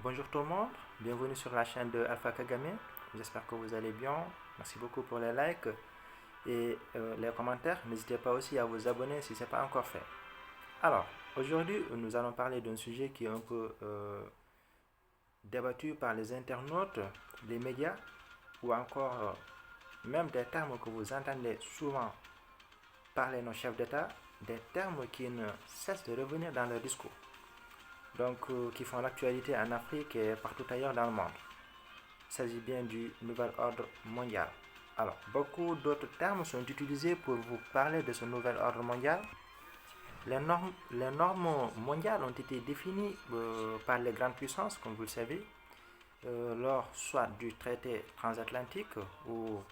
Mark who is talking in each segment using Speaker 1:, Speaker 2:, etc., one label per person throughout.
Speaker 1: Bonjour tout le monde, bienvenue sur la chaîne de Alpha Kagame. J'espère que vous allez bien. Merci beaucoup pour les likes et les commentaires. N'hésitez pas aussi à vous abonner si ce n'est pas encore fait. Alors, aujourd'hui, nous allons parler d'un sujet qui est un peu débattu par les internautes, les médias ou encore même des termes que vous entendez souvent parler nos chefs d'État, des termes qui ne cessent de revenir dans leur discours. Donc, qui font l'actualité en Afrique et partout ailleurs dans le monde. Il s'agit bien du nouvel ordre mondial. Alors, beaucoup d'autres termes sont utilisés pour vous parler de ce nouvel ordre mondial. Les normes mondiales ont été définies par les grandes puissances, comme vous le savez, lors soit du traité transatlantique ou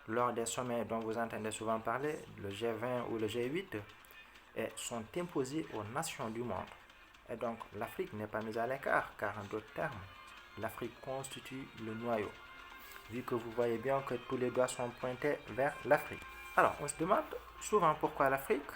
Speaker 1: lors des sommets dont vous entendez souvent parler, le G20 ou le G8, et sont imposés aux nations du monde. Et donc, l'Afrique n'est pas mise à l'écart, car en d'autres termes, l'Afrique constitue le noyau, vu que vous voyez bien que tous les doigts sont pointés vers l'Afrique. Alors, on se demande souvent pourquoi l'Afrique,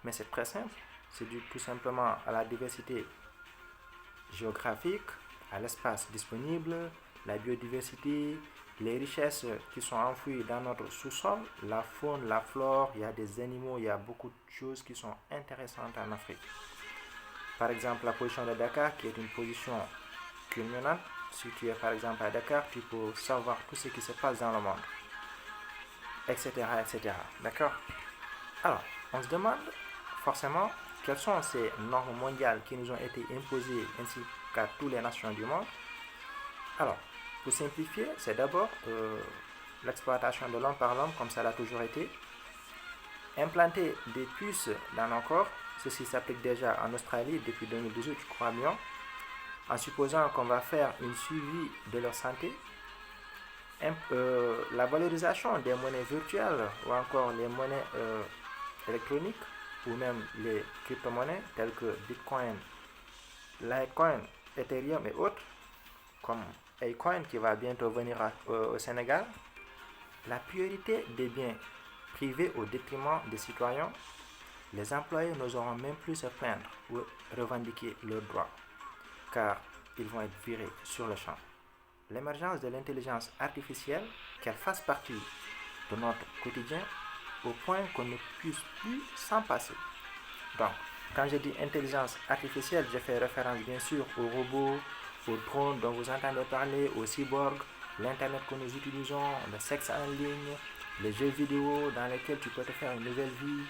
Speaker 1: mais c'est très simple. C'est dû tout simplement à la diversité géographique, à l'espace disponible, la biodiversité, les richesses qui sont enfouies dans notre sous-sol, la faune, la flore, il y a des animaux, il y a beaucoup de choses qui sont intéressantes en Afrique. Par exemple, la position de Dakar, qui est une position culminante. Si tu es par exemple à Dakar, tu peux savoir tout ce qui se passe dans le monde, etc., etc. D'accord? Alors, on se demande forcément quelles sont ces normes mondiales qui nous ont été imposées ainsi qu'à toutes les nations du monde. Alors, pour simplifier, c'est d'abord l'exploitation de l'homme par l'homme, comme ça l'a toujours été. Implanter des puces dans nos corps, ceci s'applique déjà en Australie depuis 2018, je crois bien, en supposant qu'on va faire une suivi de leur santé. La valorisation des monnaies virtuelles ou encore les monnaies électroniques ou même les crypto-monnaies telles que Bitcoin, Litecoin, Ethereum et autres, comme Acoin qui va bientôt venir au Sénégal. La priorité des biens privés au détriment des citoyens. Les employés n'oseront même plus se plaindre ou revendiquer leurs droits, car ils vont être virés sur le champ. L'émergence de l'intelligence artificielle, qu'elle fasse partie de notre quotidien au point qu'on ne puisse plus s'en passer. Donc, quand je dis intelligence artificielle, je fais référence bien sûr aux robots, aux drones dont vous entendez parler, aux cyborgs, l'Internet que nous utilisons, le sexe en ligne, les jeux vidéo dans lesquels tu peux te faire une nouvelle vie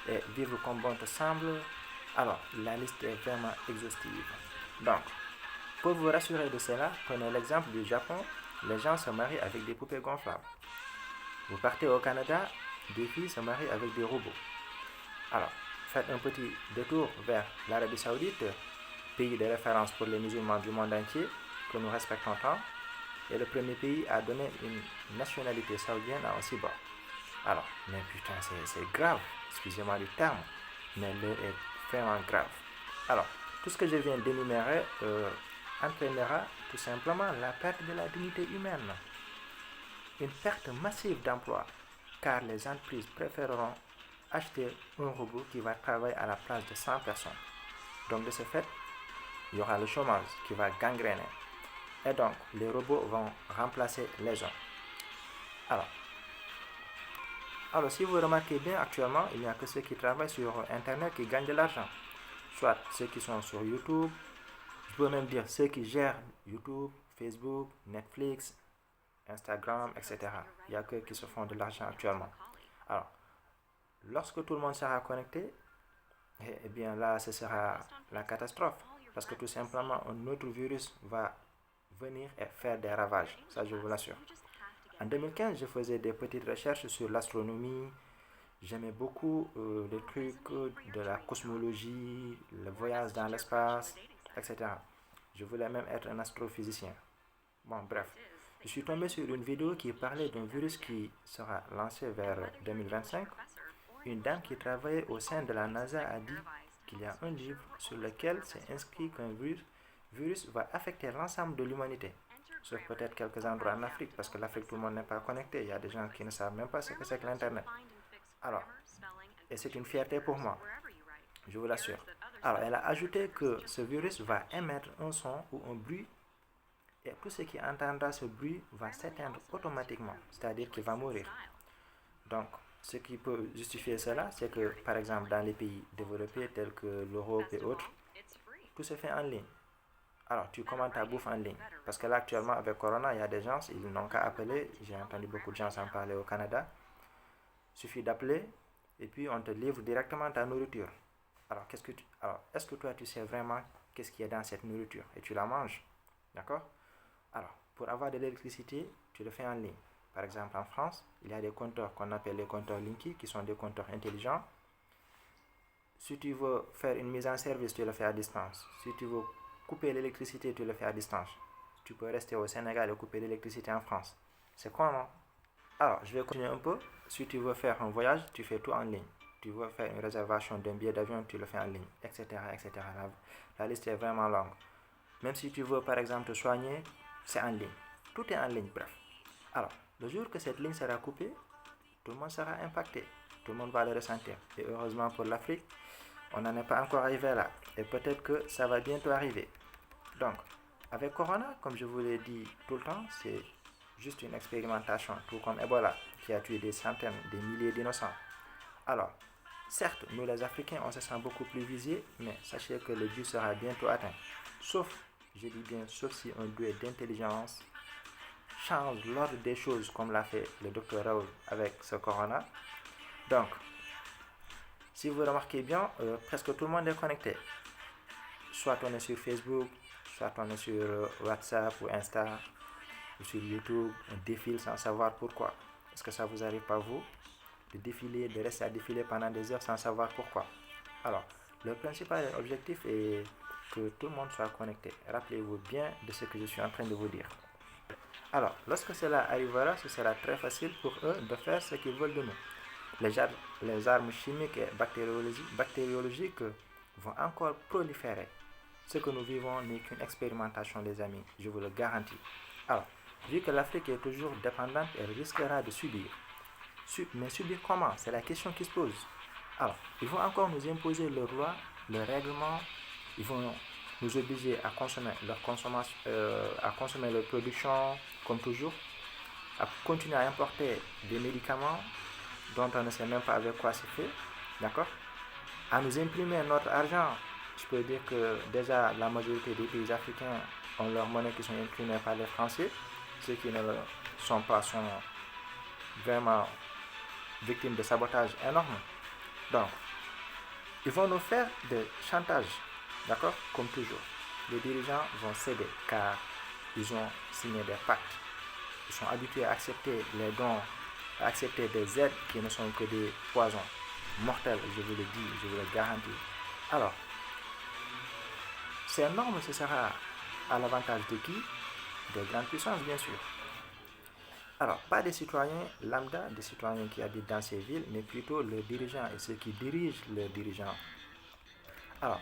Speaker 1: et vivre comme bon te semble. Alors, la liste est vraiment exhaustive. Donc, pour vous rassurer de cela, prenez l'exemple du Japon, les gens se marient avec des poupées gonflables. Vous partez au Canada, des filles se marient avec des robots. Alors, faites un petit détour vers l'Arabie Saoudite, pays de référence pour les musulmans du monde entier, que nous respectons tant, et le premier pays à donner une nationalité saoudienne à un cyborg. Alors, mais putain, c'est grave, excusez-moi du terme, mais l'heure est vraiment grave. Alors, tout ce que je viens d'énumérer entraînera tout simplement la perte de la dignité humaine, une perte massive d'emplois, car les entreprises préféreront acheter un robot qui va travailler à la place de 100 personnes. Donc de ce fait, il y aura le chômage qui va gangréner. Et donc, les robots vont remplacer les gens. Alors, si vous remarquez bien, actuellement, il n'y a que ceux qui travaillent sur Internet qui gagnent de l'argent. Soit ceux qui sont sur YouTube, je peux même dire ceux qui gèrent YouTube, Facebook, Netflix, Instagram, etc. Il n'y a que qui se font de l'argent actuellement. Alors, lorsque tout le monde sera connecté, eh bien là, ce sera la catastrophe. Parce que tout simplement, un autre virus va venir et faire des ravages. Ça, je vous l'assure. En 2015, je faisais des petites recherches sur l'astronomie. J'aimais beaucoup les trucs de la cosmologie, le voyage dans l'espace, etc. Je voulais même être un astrophysicien. Bon, bref. Je suis tombé sur une vidéo qui parlait d'un virus qui sera lancé vers 2025. Une dame qui travaillait au sein de la NASA a dit qu'il y a un livre sur lequel c'est inscrit qu'un virus va affecter l'ensemble de l'humanité. Sauf peut-être quelques endroits en Afrique, parce que l'Afrique, tout le monde n'est pas connecté. Il y a des gens qui ne savent même pas ce que c'est que l'Internet. Alors, et c'est une fierté pour moi, je vous l'assure. Alors, elle a ajouté que ce virus va émettre un son ou un bruit et tout ce qui entendra ce bruit va s'éteindre automatiquement, c'est-à-dire qu'il va mourir. Donc, ce qui peut justifier cela, c'est que, par exemple, dans les pays développés tels que l'Europe et autres, tout se fait en ligne. Alors, tu commandes ta bouffe en ligne. Parce que là, actuellement, avec Corona, il y a des gens, ils n'ont qu'à appeler. J'ai entendu beaucoup de gens en parler au Canada. Il suffit d'appeler et puis on te livre directement ta nourriture. Alors, est-ce que toi, tu sais vraiment qu'est-ce qu'il y a dans cette nourriture et tu la manges? D'accord? Alors, pour avoir de l'électricité, tu le fais en ligne. Par exemple, en France, il y a des compteurs qu'on appelle les compteurs Linky, qui sont des compteurs intelligents. Si tu veux faire une mise en service, tu le fais à distance. Si tu veux couper l'électricité, tu le fais à distance. Tu peux rester au Sénégal et couper l'électricité en France. C'est quoi, non? Alors, je vais continuer un peu. Si tu veux faire un voyage, tu fais tout en ligne. Tu veux faire une réservation d'un billet d'avion, tu le fais en ligne, etc., etc. La liste est vraiment longue. Même si tu veux, par exemple, te soigner, c'est en ligne. Tout est en ligne, bref. Alors, le jour que cette ligne sera coupée, tout le monde sera impacté. Tout le monde va le ressentir. Et heureusement pour l'Afrique, on n'en est pas encore arrivé là. Et peut-être que ça va bientôt arriver. Donc, avec Corona, comme je vous l'ai dit tout le temps, c'est juste une expérimentation, tout comme Ebola, qui a tué des centaines, des milliers d'innocents. Alors, certes, nous les Africains, on se sent beaucoup plus visés, mais sachez que le but sera bientôt atteint. Sauf, je dis bien, sauf si un duel d'intelligence change l'ordre des choses, comme l'a fait le docteur Raoul avec ce Corona. Donc, si vous remarquez bien, presque tout le monde est connecté. Soit on est sur Facebook, soit on est sur WhatsApp ou Insta, ou sur YouTube, on défile sans savoir pourquoi. Est-ce que ça vous arrive pas vous de défiler, de rester à défiler pendant des heures sans savoir pourquoi? Alors, le principal objectif est que tout le monde soit connecté. Rappelez-vous bien de ce que je suis en train de vous dire. Alors, lorsque cela arrivera, ce sera très facile pour eux de faire ce qu'ils veulent de nous. Les armes chimiques et bactériologiques vont encore proliférer. Ce que nous vivons n'est qu'une expérimentation, les amis, je vous le garantis. Alors, vu que l'Afrique est toujours dépendante, elle risquera de subir. Mais subir comment? C'est la question qui se pose. Alors, ils vont encore nous imposer leurs lois, leurs règlements, ils vont nous obliger à consommer leur consommation, à consommer leur production comme toujours, à continuer à importer des médicaments dont on ne sait même pas avec quoi c'est fait, d'accord? À nous imprimer notre argent. Je peux dire que déjà la majorité des pays africains ont leurs monnaies qui sont imprimées par les Français. Ceux qui ne le sont pas sont vraiment victimes de sabotage énorme. Donc, ils vont nous faire des chantages, d'accord? Comme toujours. Les dirigeants vont céder car ils ont signé des pactes. Ils sont habitués à accepter les dons, à accepter des aides qui ne sont que des poisons mortels, je vous le dis, je vous le garantis. Alors, ces normes, ce sera à l'avantage de qui? Des grandes puissances, bien sûr. Alors, pas des citoyens lambda, des citoyens qui habitent dans ces villes, mais plutôt leurs dirigeants et ceux qui dirigent leurs dirigeants. Alors,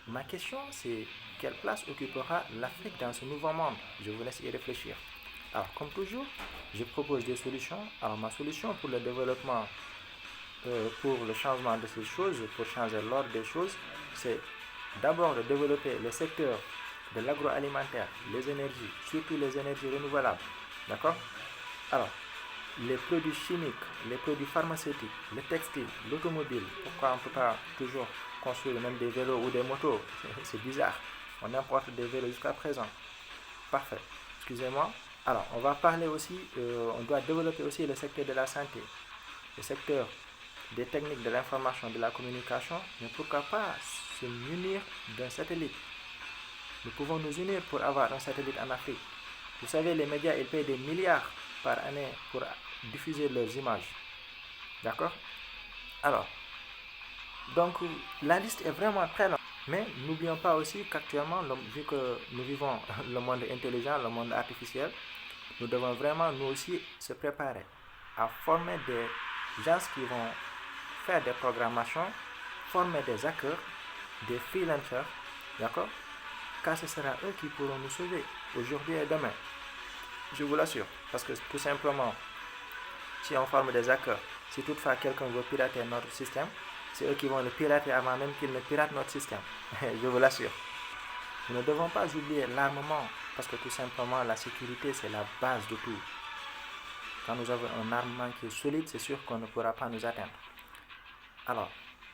Speaker 1: ma question, c'est quelle place occupera l'Afrique dans ce nouveau monde? Je vous laisse y réfléchir. Alors, comme toujours, je propose des solutions. Alors, ma solution pour le développement, pour le changement de ces choses, pour changer l'ordre des choses, c'est d'abord de développer le secteur de l'agroalimentaire, les énergies, surtout les énergies renouvelables. D'accord? Alors, les produits chimiques, les produits pharmaceutiques, le textile, l'automobile, pourquoi on ne peut pas toujours construire même des vélos ou des motos? C'est bizarre. On importe des vélos jusqu'à présent. Parfait. Excusez-moi. Alors, on va parler aussi, on doit développer aussi le secteur de la santé, le secteur des techniques de l'information, de la communication, mais pourquoi pas se munir d'un satellite? Nous pouvons nous unir pour avoir un satellite en Afrique. Vous savez, les médias, ils payent des milliards par année pour diffuser leurs images. D'accord? Alors, donc la liste est vraiment très longue. Mais n'oublions pas aussi qu'actuellement, vu que nous vivons le monde intelligent, le monde artificiel, nous devons vraiment nous aussi se préparer à former des gens qui vont faire des programmations, former des hackers, des freelancers, d'accord? Car ce sera eux qui pourront nous sauver aujourd'hui et demain. Je vous l'assure. Parce que tout simplement, si on forme des hackers, si toutefois quelqu'un veut pirater notre système, c'est eux qui vont le pirater avant même qu'ils ne piratent notre système. Je vous l'assure. Nous ne devons pas oublier l'armement Parce que tout simplement, la sécurité, c'est la base de tout. Quand nous avons un armement qui est solide, c'est sûr qu'on ne pourra pas nous atteindre. Alors,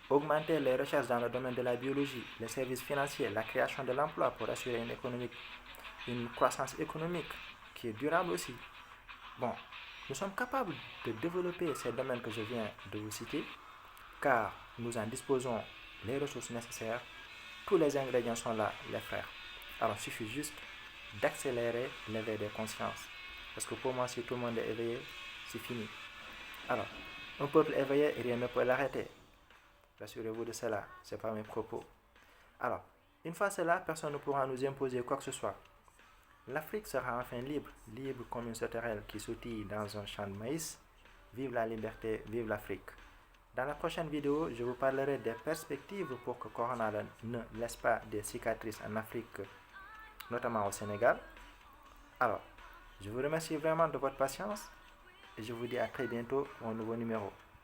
Speaker 1: augmenter les recherches dans le domaine de la biologie, les services financiers, la création de l'emploi pour assurer une croissance économique qui est durable aussi. Bon, nous sommes capables de développer ces domaines que je viens de vous citer, car nous en disposons les ressources nécessaires, tous les ingrédients sont là, les frères. Alors, il suffit juste d'accélérer l'éveil des consciences. Parce que pour moi, si tout le monde est éveillé, c'est fini. Alors, un peuple éveillé, rien ne peut l'arrêter. Rassurez-vous de cela, ce n'est pas mes propos. Alors, une fois cela, personne ne pourra nous imposer quoi que ce soit. L'Afrique sera enfin libre, libre comme une sauterelle qui sautille dans un champ de maïs. Vive la liberté, vive l'Afrique. Dans la prochaine vidéo, je vous parlerai des perspectives pour que Corona ne laisse pas des cicatrices en Afrique, notamment au Sénégal. Alors, je vous remercie vraiment de votre patience et je vous dis à très bientôt pour un nouveau numéro.